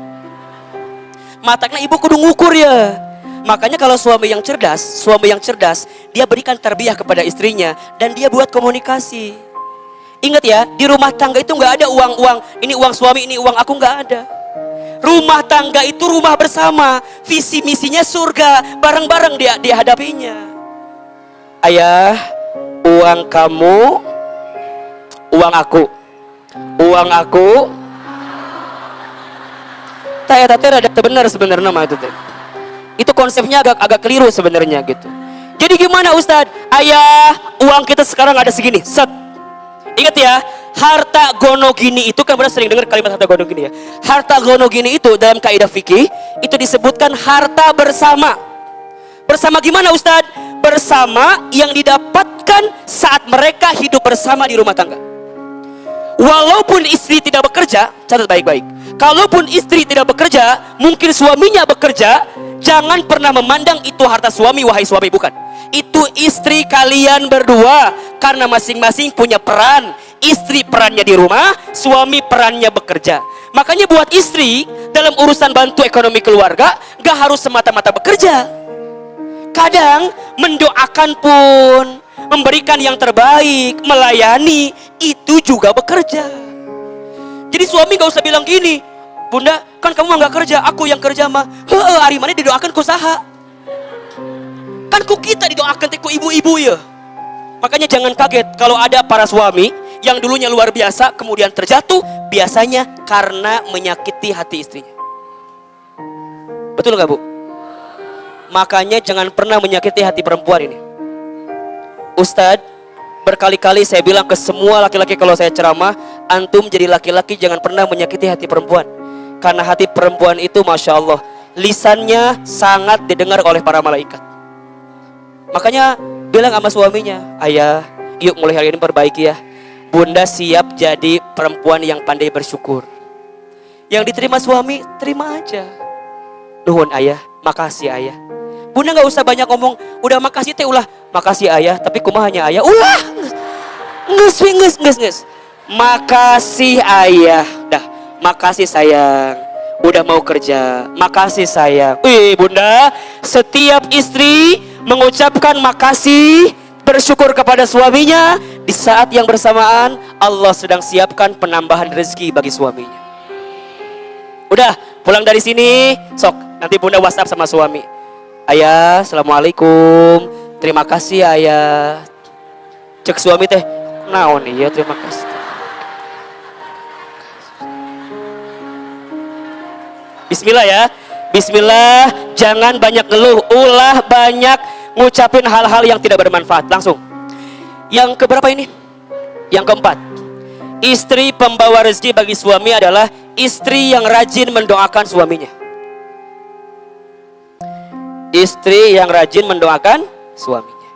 Mataknya ibu kudu ngukur ya. Makanya kalau suami yang cerdas dia berikan tarbiyah kepada istrinya dan dia buat komunikasi. Ingat ya, di rumah tangga itu nggak ada uang-uang. Ini uang suami, ini uang aku, nggak ada. Rumah tangga itu rumah bersama. Visi misinya surga, bareng-bareng dia hadapinya. Ayah, uang kamu, uang aku. Uang aku. Taya rada benar sebenarnya nama itu teh. Itu konsepnya agak keliru sebenarnya gitu. Jadi gimana Ustadz? Ayah, uang kita sekarang ada segini. Set. Ingat ya, harta gono gini itu kan pernah sering dengar kalimat harta gono gini ya. Harta gono gini itu dalam kaidah fikih itu disebutkan harta bersama. Bersama gimana Ustadz? Bersama yang didapatkan saat mereka hidup bersama di rumah tangga. Walaupun istri tidak bekerja, catat baik-baik. Kalaupun istri tidak bekerja, mungkin suaminya bekerja, jangan pernah memandang itu harta suami, wahai suami, bukan. Itu istri kalian berdua, karena masing-masing punya peran. Istri perannya di rumah, suami perannya bekerja. Makanya buat istri dalam urusan bantu ekonomi keluarga gak harus semata-mata bekerja. Kadang mendoakan pun, memberikan yang terbaik, melayani, itu juga bekerja. Jadi suami gak usah bilang gini, Bunda kan kamu mah gak kerja, aku yang kerja mah. Hari mana didoakan ku saha. Kan ku kita didoakan ku ibu-ibu ya. Makanya jangan kaget kalau ada para suami yang dulunya luar biasa kemudian terjatuh, biasanya karena menyakiti hati istrinya. Betul gak Bu? Makanya jangan pernah menyakiti hati perempuan ini. Ustadz, berkali-kali saya bilang ke semua laki-laki kalau saya ceramah, antum jadi laki-laki jangan pernah menyakiti hati perempuan. Karena hati perempuan itu Masya Allah, lisannya sangat didengar oleh para malaikat. Makanya bilang sama suaminya, ayah, yuk mulai hari ini perbaiki ya. Bunda siap jadi perempuan yang pandai bersyukur. Yang diterima suami, terima aja. Nuhun ayah, makasih ayah. Bunda gak usah banyak ngomong, udah makasih teh ulah. Makasih ayah, tapi kumahanya ayah. Ulah, nges. Makasih ayah, dah. Makasih sayang, udah mau kerja. Makasih sayang. Wih Bunda, setiap istri mengucapkan makasih, bersyukur kepada suaminya. Di saat yang bersamaan Allah sedang siapkan penambahan rezeki bagi suaminya. Udah pulang dari sini, sok nanti Bunda WhatsApp sama suami, Ayah, assalamualaikum. Terima kasih ayah. Cek suami teh, naon iya terima kasih. Bismillah ya. Bismillah, jangan banyak ngeluh, ulah banyak ngucapin hal-hal yang tidak bermanfaat. Langsung. Yang keberapa ini? Yang keempat. Istri pembawa rezeki bagi suami adalah istri yang rajin mendoakan suaminya. Istri yang rajin mendoakan suaminya.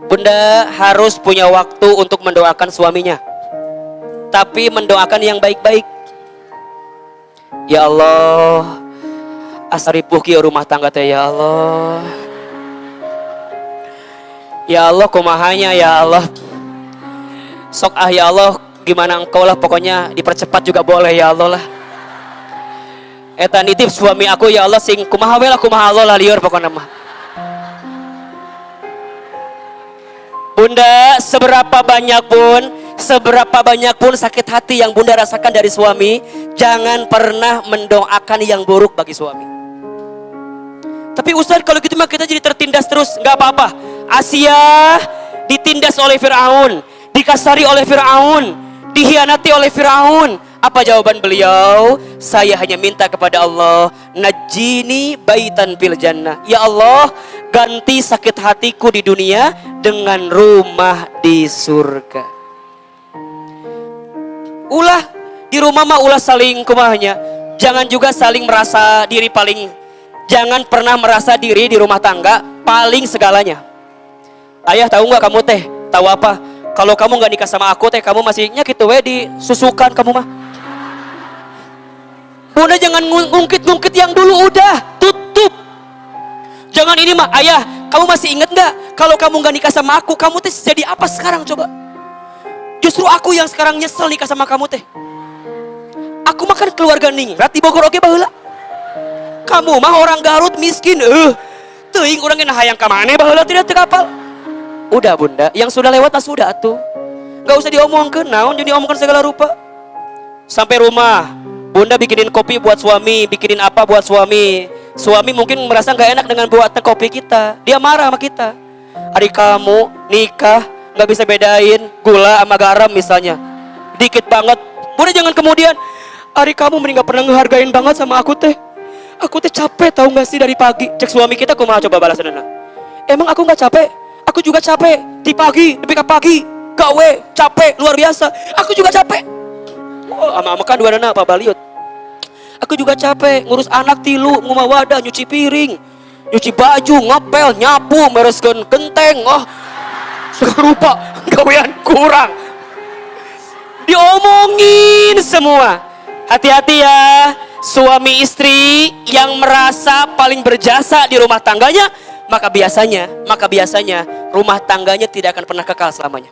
Bunda harus punya waktu untuk mendoakan suaminya. Tapi mendoakan yang baik-baik. Ya Allah, asaripuh kieu rumah tangga teh ya Allah. Ya Allah kumahanya ya Allah. Sok ya Allah gimana engkau lah, pokoknya dipercepat juga boleh ya Allah lah. Eta nitip suami aku ya Allah sing kumaha we lah kumaha Allah lah lieur pokoknya mah. Bunda, seberapa banyak pun sakit hati yang bunda rasakan dari suami, jangan pernah mendoakan yang buruk bagi suami. Tapi Ustaz kalau gitu mah kita jadi tertindas terus. Nggak apa-apa. Asia ditindas oleh Fir'aun, dikasari oleh Fir'aun, dihianati oleh Fir'aun. Apa jawaban beliau? Saya hanya minta kepada Allah, najini baitan fil jannah. Ya Allah, ganti sakit hatiku di dunia dengan rumah di surga. Ulah di rumah mah ulah saling kumahnya. Jangan juga saling merasa diri paling. Jangan pernah merasa diri di rumah tangga paling segalanya. Ayah tahu nggak kamu teh? Tahu apa? Kalau kamu nggak nikah sama aku teh, kamu masih gitu we disusukan kamu mah. Bunda jangan ngungkit-ngungkit yang dulu, udah tutup. Jangan ini mah, ayah, kamu masih ingat nggak? Kalau kamu nggak nikah sama aku, kamu teh jadi apa sekarang coba? Justru aku yang sekarang nyesel nikah sama kamu teh. Aku mah kan keluarga ningrat di Bogor oge baheula. Kamu mah orang Garut miskin, teuing urang geus hayang ka maneh baheula tidak teu kapal. Udah bunda, yang sudah lewat lah sudah atuh. Nggak usah diomongkeun, naon jadi omongkeun segala rupa. Sampai rumah, bunda bikinin kopi buat suami, bikinin apa buat suami. Suami mungkin merasa nggak enak dengan buatan kopi kita, dia marah sama kita. Adik kamu nikah nggak bisa bedain gula sama garam misalnya, dikit banget. Bunda jangan kemudian, adik kamu mending nggak pernah ngehargain banget sama aku teh. Aku teh capek tahu nggak sih dari pagi. Cek suami kita kumaha coba balasanna. Emang aku nggak capek? Aku juga capek. Di pagi, lebih ke pagi, gawe capek luar biasa. Aku juga capek. Oh, ama kan dua dana apa baliut. Aku juga capek ngurus anak tilu, ngumah wadah, nyuci piring, nyuci baju, ngepel, nyapu, mereskeun genteng. Oh, serupa gawean kurang. Diomongin semua. Hati-hati ya, suami istri yang merasa paling berjasa di rumah tangganya, maka biasanya rumah tangganya tidak akan pernah kekal selamanya.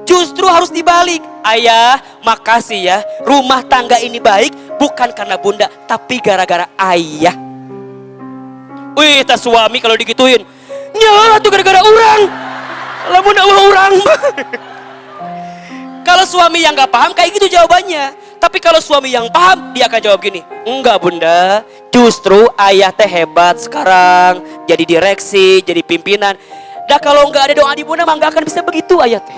Justru harus dibalik. Ayah, makasih ya, rumah tangga ini baik bukan karena bunda, tapi gara-gara ayah. Wih, tas suami kalau digituin, nyala tuh gara-gara orang. Lamun orang. Kalau suami yang gak paham kayak gitu jawabannya. Tapi kalau suami yang paham, dia akan jawab gini, enggak bunda, justru ayah teh hebat sekarang, jadi direksi, jadi pimpinan. Dah kalau enggak ada doa di bunda, mah enggak akan bisa begitu ayah teh.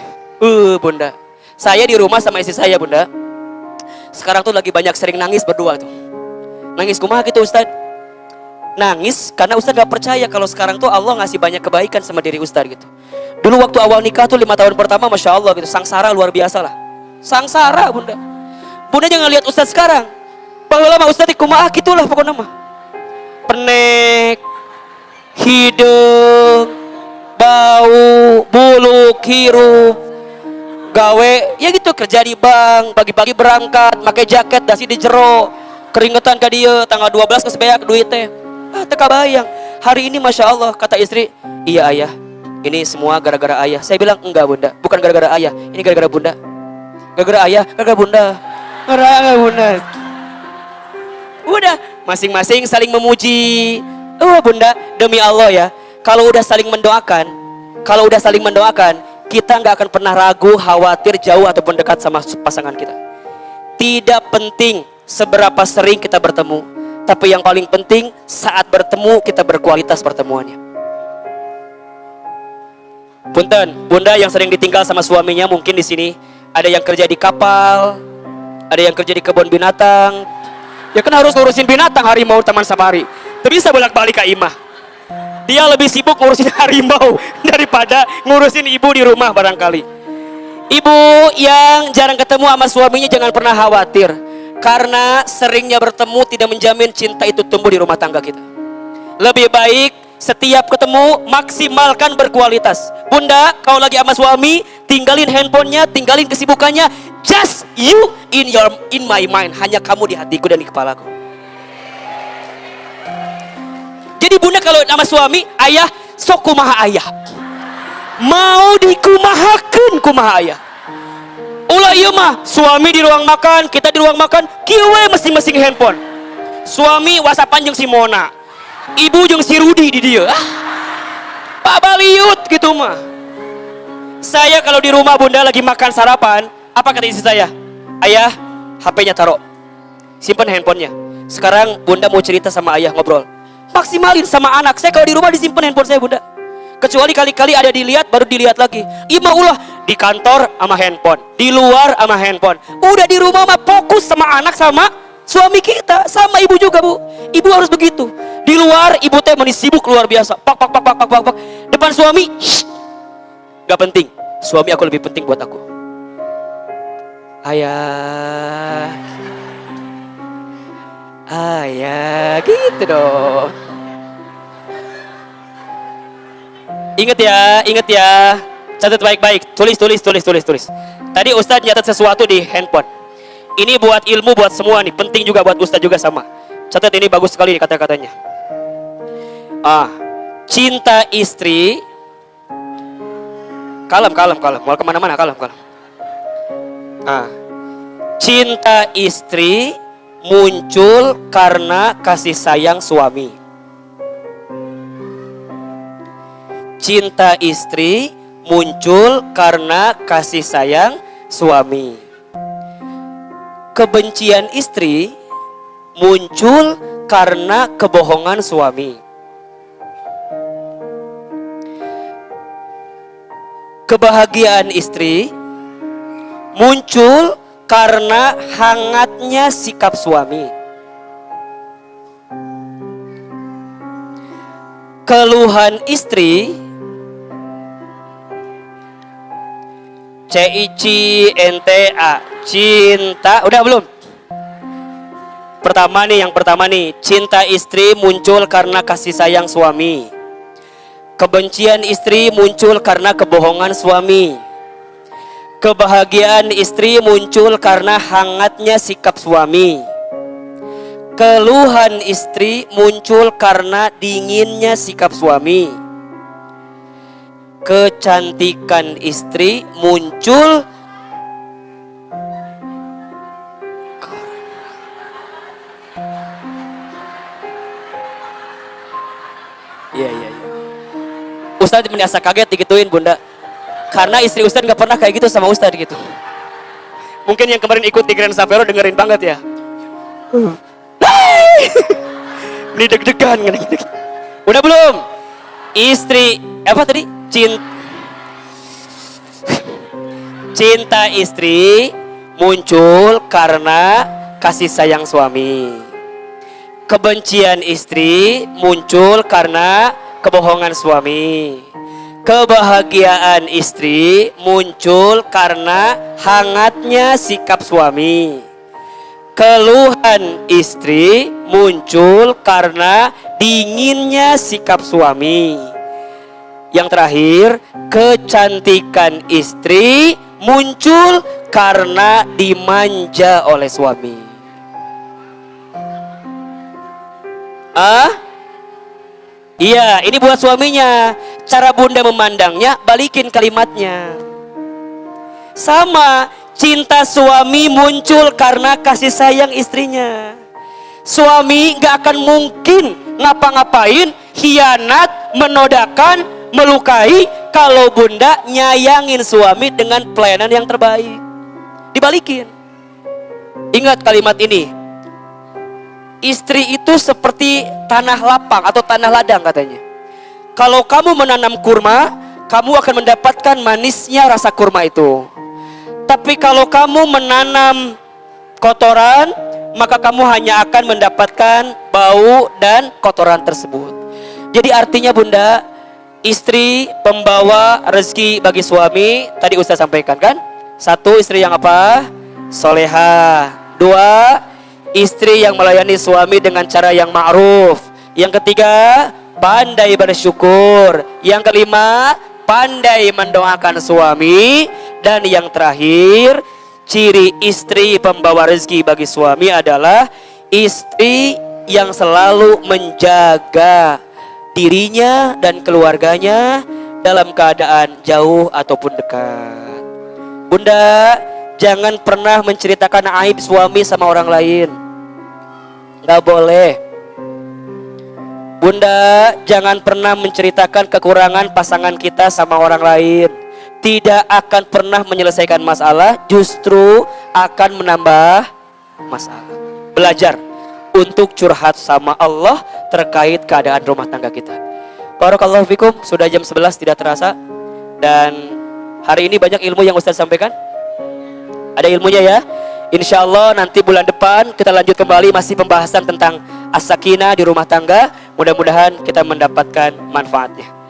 Bunda, saya di rumah sama istri saya bunda, sekarang tuh lagi banyak sering nangis berdua tuh. Nangis kumaha gitu Ustad? Nangis karena Ustad gak percaya kalau sekarang tuh Allah ngasih banyak kebaikan sama diri Ustad gitu. Dulu waktu awal nikah tuh 5 tahun pertama, Masya Allah gitu, sangsara luar biasa lah. Sangsara bunda. Bunda jangan lihat Ustadz sekarang. Baheula mah Ustadz kumaha gitulah pokoknya mah. Penek, hidung, bau, buluk, hirup, gawe, ya gitu kerja di bank, pagi-pagi berangkat, pakai jaket, dasi di jero, keringetan ka dieu, tanggal 12 geus beak duit teh. Teu kabayang. Hari ini Masya Allah kata istri, iya ayah, ini semua gara-gara ayah. Saya bilang enggak bunda, bukan gara-gara ayah, ini gara-gara bunda. Gara-gara ayah, gara-gara bunda. Gara-gara bunda. Udah, masing-masing saling memuji. Bunda, demi Allah ya, kalau udah saling mendoakan, kita nggak akan pernah ragu, khawatir, jauh ataupun dekat sama pasangan kita. Tidak penting seberapa sering kita bertemu, Tapi yang paling penting saat bertemu kita berkualitas pertemuannya. Punten, bunda yang sering ditinggal sama suaminya mungkin di sini ada yang kerja di kapal, ada yang kerja di kebun binatang. Ya kan harus ngurusin binatang, harimau, taman safari. Tapi bisa bolak-balik ke imah. Dia lebih sibuk ngurusin harimau daripada ngurusin ibu di rumah barangkali. Ibu yang jarang ketemu sama suaminya jangan pernah khawatir. Karena seringnya bertemu tidak menjamin cinta itu tumbuh di rumah tangga kita. Lebih baik setiap ketemu maksimalkan berkualitas. Bunda, kalau lagi sama suami, tinggalin handphonenya, tinggalin kesibukannya. Just you in my mind. Hanya kamu di hatiku dan di kepalaku. Jadi bunda kalau sama suami, ayah sok kumaha ayah. Mau dikumahakeun kumaha ayah. Ulah ieu mah suami di ruang makan, kita di ruang makan, kieu we masing-masing handphone. Suami whatsappan jeung si Mona. Ibu jeung si Rudi di dia. Pak Baliut gitu mah. Saya kalau di rumah bunda lagi makan sarapan, apa kata istri saya? Ayah, HP-nya taruh. Simpan handphonenya. Sekarang bunda mau cerita sama ayah ngobrol. Maksimalin sama anak. Saya kalau di rumah disimpan handphone saya bunda. Kecuali kali-kali ada dilihat baru dilihat lagi. Ima ulah di kantor sama handphone, di luar sama handphone. Udah di rumah mah fokus sama anak sama suami kita, sama ibu juga bu. Ibu harus begitu. Di luar ibu teh manis sibuk luar biasa. Pak. Depan suami, shh, gak penting. Suami aku lebih penting buat aku. Ayah, gitu dong. Ingat ya, catat baik-baik, tulis. Tadi Ustadz nyatat sesuatu di handphone. Ini buat ilmu buat semua nih, penting juga buat Ustadz juga sama. Catat ini bagus sekali nih kata-katanya. Cinta istri, kalem, mau kemana-mana kalem. Cinta istri muncul karena kasih sayang suami. Cinta istri muncul karena kasih sayang suami. Kebencian istri muncul karena kebohongan suami. Kebahagiaan istri muncul karena hangatnya sikap suami. Keluhan istri CICINTA cinta, udah belum? Yang pertama nih, cinta istri muncul karena kasih sayang suami. Kebencian istri muncul karena kebohongan suami. Kebahagiaan istri muncul karena hangatnya sikap suami. Keluhan istri muncul karena dinginnya sikap suami. Kecantikan istri muncul iya. Ustadz merasa kaget digituin bunda. Karena istri Ustadz gak pernah kayak gitu sama Ustadz gitu. Mungkin yang kemarin ikut di Grand Sapero dengerin banget ya. Ini deg-degan. Udah belum? Istri apa tadi? Cinta istri muncul karena kasih sayang suami. Kebencian istri muncul karena kebohongan suami. Kebahagiaan istri muncul karena hangatnya sikap suami. Keluhan istri muncul karena dinginnya sikap suami. Yang terakhir, kecantikan istri muncul karena dimanja oleh suami. Iya, ini buat suaminya. Cara bunda memandangnya, balikin kalimatnya. Sama, cinta suami muncul karena kasih sayang istrinya. Suami gak akan mungkin ngapa-ngapain, hianat, menodakan, melukai kalau bunda nyayangin suami dengan pelayanan yang terbaik. Dibalikin. Ingat kalimat ini. istri itu seperti tanah lapang atau tanah ladang katanya. Kalau kamu menanam kurma, kamu akan mendapatkan manisnya rasa kurma itu. Tapi kalau kamu menanam kotoran, maka kamu hanya akan mendapatkan bau dan kotoran tersebut. Jadi artinya bunda, istri pembawa rezeki bagi suami. Tadi Ustaz sampaikan kan? Satu, istri yang apa? Soleha. Dua, istri yang melayani suami dengan cara yang ma'ruf. Yang ketiga, pandai bersyukur. Yang kelima, pandai mendoakan suami. Dan yang terakhir, ciri istri pembawa rezeki bagi suami adalah istri yang selalu menjaga dirinya dan keluarganya dalam keadaan jauh ataupun dekat. Bunda, jangan pernah menceritakan aib suami sama orang lain. Gak boleh. Bunda, jangan pernah menceritakan kekurangan pasangan kita sama orang lain. Tidak akan pernah menyelesaikan masalah, justru akan menambah masalah. Belajar untuk curhat sama Allah terkait keadaan rumah tangga kita. Barakallahu fikum, sudah jam 11 tidak terasa. Dan hari ini banyak ilmu yang Ustaz sampaikan. Ada ilmunya ya. Insya Allah nanti bulan depan kita lanjut kembali masih pembahasan tentang as-sakinah di rumah tangga. Mudah-mudahan kita mendapatkan manfaatnya.